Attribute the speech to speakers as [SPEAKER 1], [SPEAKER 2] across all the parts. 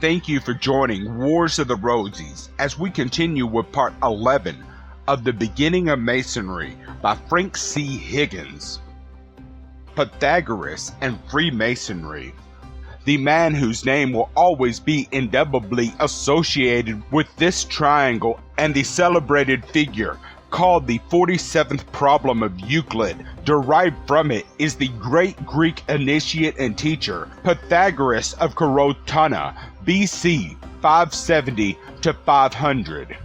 [SPEAKER 1] Thank you for joining Wars of the Rosies as we continue with part 11 of The Beginning of Masonry by Frank C. Higgins. Pythagoras and Freemasonry. The man whose name will always be indelibly associated with this triangle and the celebrated figure called the 47th problem of Euclid, derived from it, is the great Greek initiate and teacher Pythagoras of Corotana, BC 570 to 500.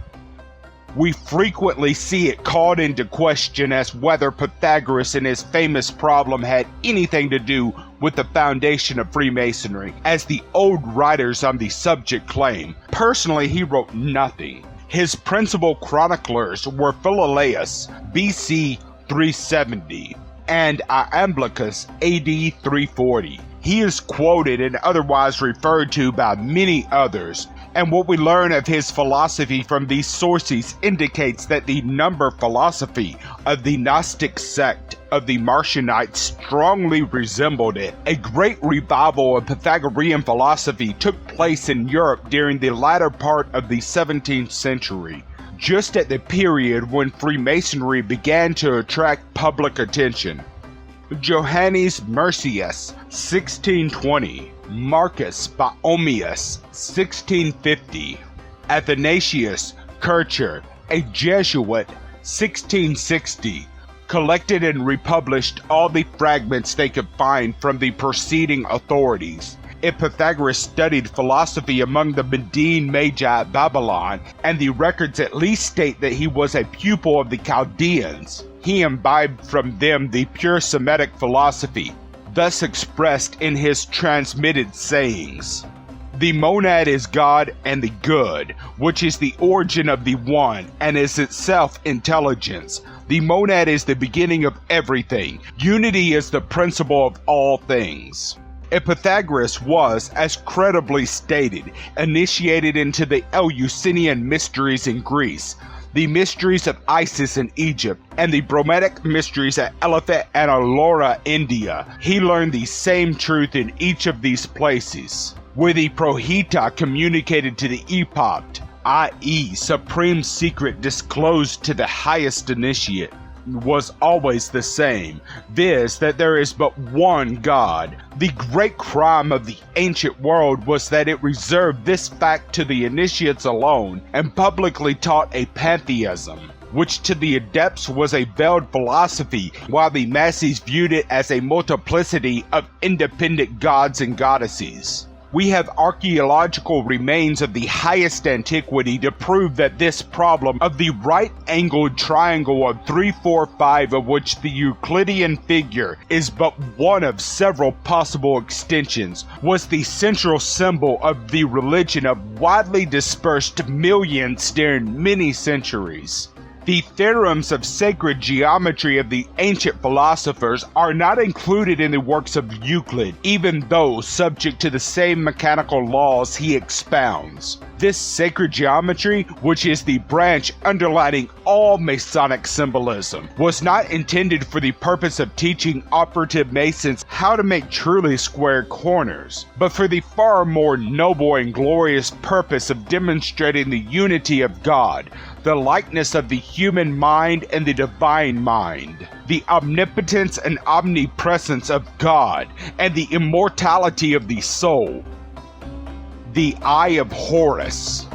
[SPEAKER 1] We frequently see it called into question as whether Pythagoras and his famous problem had anything to do with the foundation of Freemasonry, as the old writers on the subject claim. Personally, he wrote nothing. His principal chroniclers were Philolaus, BC 370, and Iamblichus, AD 340. He is quoted and otherwise referred to by many others, and what we learn of his philosophy from these sources indicates that the number philosophy of the Gnostic sect of the Marcionites strongly resembled it. A great revival of Pythagorean philosophy took place in Europe during the latter part of the 17th century, just at the period when Freemasonry began to attract public attention. Johannes Mercius, 1620. Marcus Boemius, 1650. Athanasius Kircher, a Jesuit, 1660, collected and republished all the fragments they could find from the preceding authorities. If Pythagoras studied philosophy among the Median Magi at Babylon, and the records at least state that he was a pupil of the Chaldeans, he imbibed from them the pure Semitic philosophy, thus expressed in his transmitted sayings. The monad is God and the good, which is the origin of the one and is itself intelligence. The monad is the beginning of everything. Unity is the principle of all things. If Pythagoras was, as credibly stated, initiated into the Eleusinian mysteries in Greece, the mysteries of Isis in Egypt, and the Brometic mysteries at Elephant and Allora, India, he learned the same truth in each of these places, where the Prohita communicated to the epoch, i.e. supreme secret disclosed to the highest initiate, was always the same, viz. That there is but one God. The great crime of the ancient world was that it reserved this fact to the initiates alone and publicly taught a pantheism, which to the adepts was a veiled philosophy, while the masses viewed it as a multiplicity of independent gods and goddesses. We have archaeological remains of the highest antiquity to prove that this problem of the right-angled triangle of 3, 4, 5, of which the Euclidean figure is but one of several possible extensions, was the central symbol of the religion of widely dispersed millions during many centuries. The theorems of sacred geometry of the ancient philosophers are not included in the works of Euclid, even though subject to the same mechanical laws he expounds. This sacred geometry, which is the branch underlining all Masonic symbolism, was not intended for the purpose of teaching Operative Masons how to make truly square corners, but for the far more noble and glorious purpose of demonstrating the unity of God, the likeness of the human mind and the divine mind, the omnipotence and omnipresence of God, and the immortality of the soul. The Eye of Horus.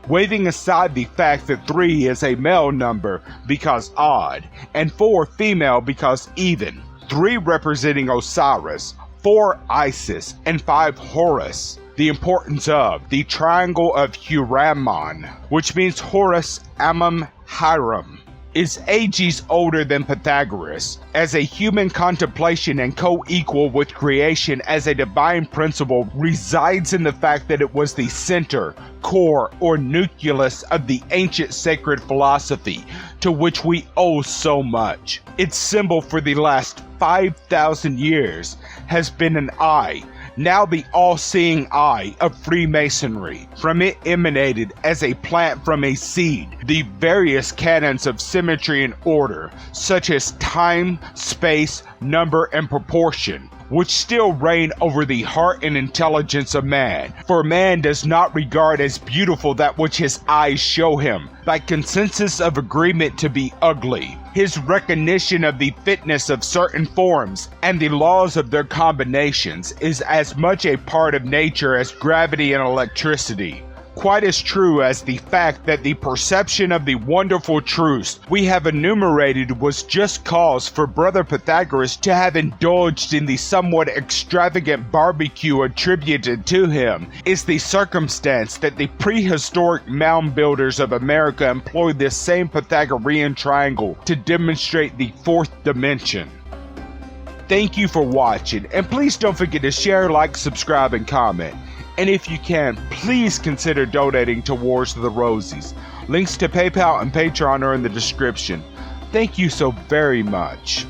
[SPEAKER 1] Waving aside the fact that 3 is a male number because odd, and 4 female because even, 3 representing Osiris, 4 Isis, and 5 Horus, the importance of the triangle of Hieramon, which means Horus, Ammon, Hiram, is ages older than Pythagoras, as a human contemplation and co-equal with creation as a divine principle resides in the fact that it was the center, core, or nucleus of the ancient sacred philosophy to which we owe so much. Its symbol for the last 5,000 years has been an eye, now the all-seeing eye of Freemasonry. From it emanated, as a plant from a seed, the various canons of symmetry and order, such as time, space, number, and proportion, which still reign over the heart and intelligence of man. For man does not regard as beautiful that which his eyes show him, by consensus of agreement to be ugly. His recognition of the fitness of certain forms and the laws of their combinations is as much a part of nature as gravity and electricity. Quite as true as the fact that the perception of the wonderful truths we have enumerated was just cause for Brother Pythagoras to have indulged in the somewhat extravagant barbecue attributed to him, is the circumstance that the prehistoric mound builders of America employed this same Pythagorean triangle to demonstrate the fourth dimension. Thank you for watching, and please don't forget to share, like, subscribe, and comment. And if you can, please consider donating towards the Rosies. Links to PayPal and Patreon are in the description. Thank you so very much.